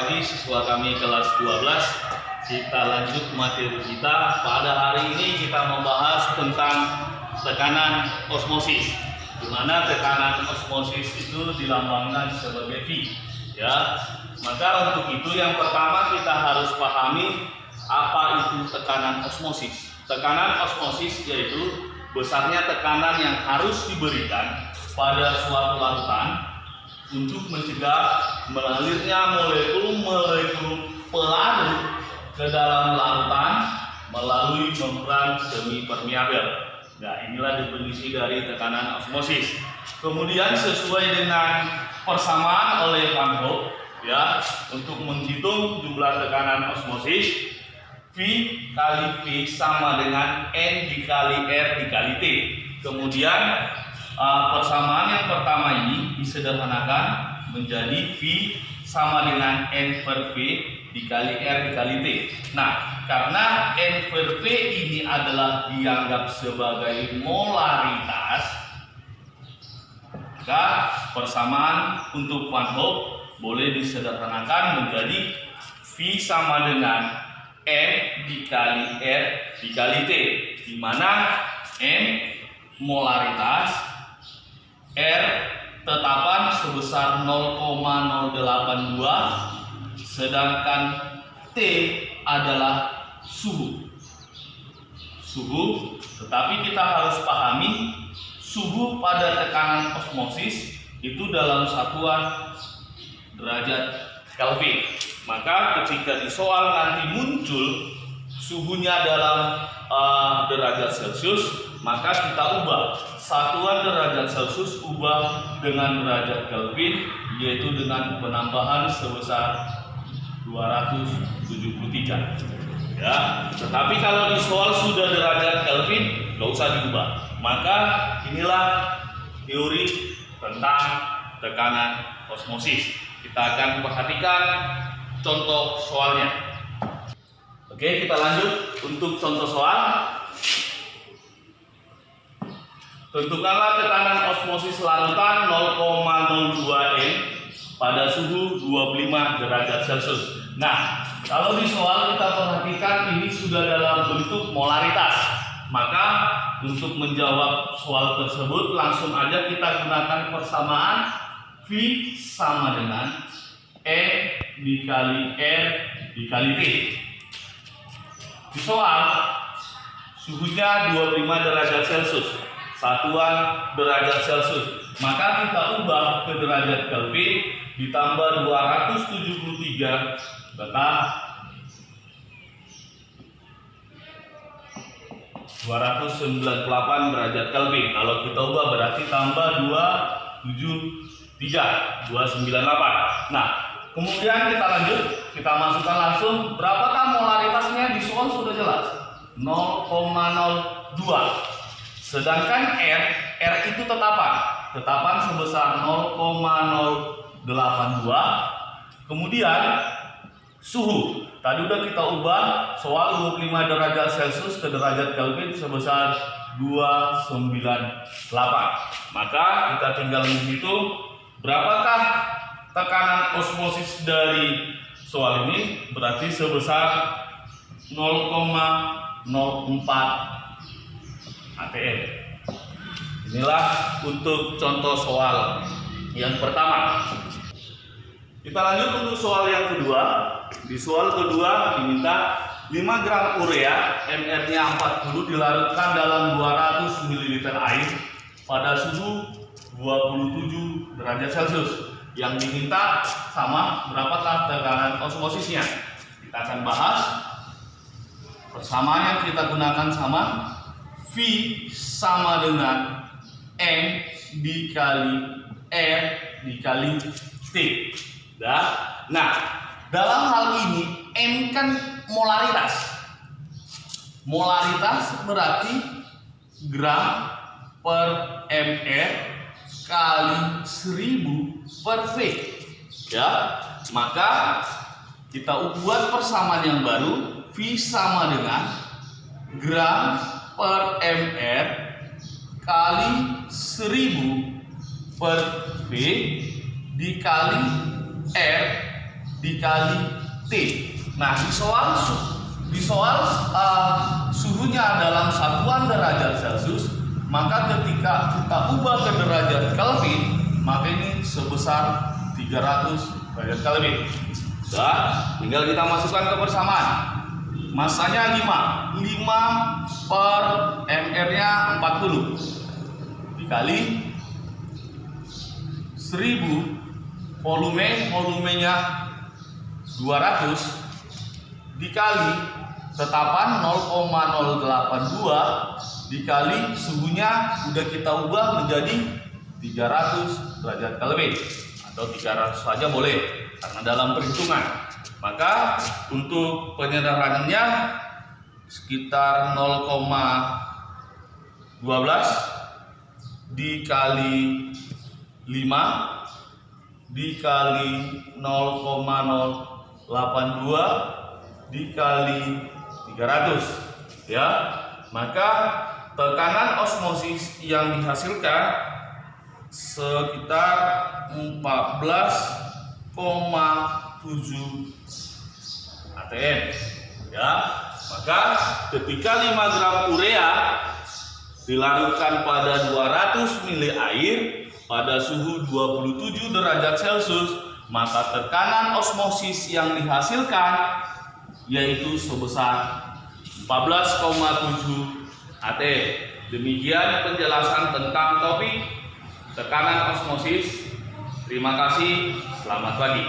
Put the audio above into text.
pagi siswa kami kelas 12. Kita lanjut materi kita. Pada hari ini kita membahas tentang tekanan osmosis, di mana tekanan osmosis itu dilambangkan sebagai V, ya. Maka untuk itu yang pertama kita harus pahami apa itu tekanan osmosis. Tekanan osmosis yaitu besarnya tekanan yang harus diberikan pada suatu larutan untuk mencegah mengalirnya molekul-molekul pelarut ke dalam larutan melalui membran semi permeabel. Nah, inilah definisi dari tekanan osmosis. Kemudian sesuai dengan persamaan oleh Van Hoff, ya, untuk menghitung jumlah tekanan osmosis, V kali V sama dengan N dikali R dikali T. Kemudian persamaan yang pertama ini disederhanakan menjadi V sama dengan N per V dikali R dikali T. Nah, karena N per V ini adalah dianggap sebagai molaritas, maka persamaan untuk Van Hoff boleh disederhanakan menjadi V sama dengan N dikali R dikali T, di mana N molaritas, R tetapan sebesar 0,082, sedangkan T adalah suhu. Tetapi kita harus pahami suhu pada tekanan osmosis itu dalam satuan derajat Kelvin. Maka ketika di soal nanti muncul suhunya dalam derajat Celcius, maka kita ubah satuan derajat Celcius ubah dengan derajat Kelvin, yaitu dengan penambahan sebesar 273. Ya, tetapi kalau di soal sudah derajat Kelvin, nggak usah diubah. Maka inilah teori tentang tekanan osmosis. Kita akan perhatikan contoh soalnya. Oke, kita lanjut untuk contoh soal. Tentukanlah tekanan osmosis larutan 0,02 N pada suhu 25 derajat Celcius. Nah, kalau di soal kita perhatikan ini sudah dalam bentuk molaritas. Maka untuk menjawab soal tersebut langsung aja kita gunakan persamaan V sama dengan N dikali R dikali T. Di soal suhunya 25 derajat Celcius, satuan derajat Celcius, maka kita ubah ke derajat Kelvin ditambah 273 maka 298 derajat Kelvin. Kalau kita ubah berarti tambah 298. Nah, kemudian kita lanjut, kita masukkan langsung berapakah molaritasnya. Di soal sudah jelas 0,02. Sedangkan R itu tetapan sebesar 0,082. Kemudian suhu tadi udah kita ubah soal 25 derajat Celcius ke derajat Kelvin sebesar 298. Maka kita tinggal menghitung berapakah tekanan osmosis dari soal ini, berarti sebesar 0,04 atm. Inilah untuk contoh soal yang pertama. Kita lanjut untuk soal yang kedua. Di soal kedua diminta 5 gram urea MR-nya 40 dilarutkan dalam 200 ml air pada suhu 27 derajat Celcius. Yang diminta sama berapakah tekanan osmosisnya. Kita akan bahas. Persamaan yang kita gunakan sama V sama dengan N dikali R dikali T. Nah, dalam hal ini M kan molaritas. Molaritas berarti gram per mr kali 1000 per V. Ya, maka kita buat persamaan yang baru. V sama dengan gram per mr kali 1000 per V dikali R dikali T. Nah, di soal suhunya dalam satuan derajat Celcius, maka ketika kita ubah ke derajat Kelvin, maka ini sebesar 300 derajat Kelvin. Sudah, tinggal kita masukkan ke persamaan. Masanya 5 per MR-nya 40 dikali 1000, volumenya 200 dikali tetapan 0,082 dikali suhunya udah kita ubah menjadi 300 derajat Kelvin atau 300 saja boleh karena dalam perhitungan. Maka untuk penyederhanaannya sekitar 0,12 dikali 5 dikali 0,082 dikali 300 ya. Maka tekanan osmosis yang dihasilkan sekitar 14,7 atm ya. Maka ketika 5 gram urea dilarutkan pada 200 ml air pada suhu 27 derajat Celcius, maka tekanan osmosis yang dihasilkan yaitu sebesar 14,7 atm. Demikian penjelasan tentang topik tekanan osmosis. Terima kasih, selamat pagi.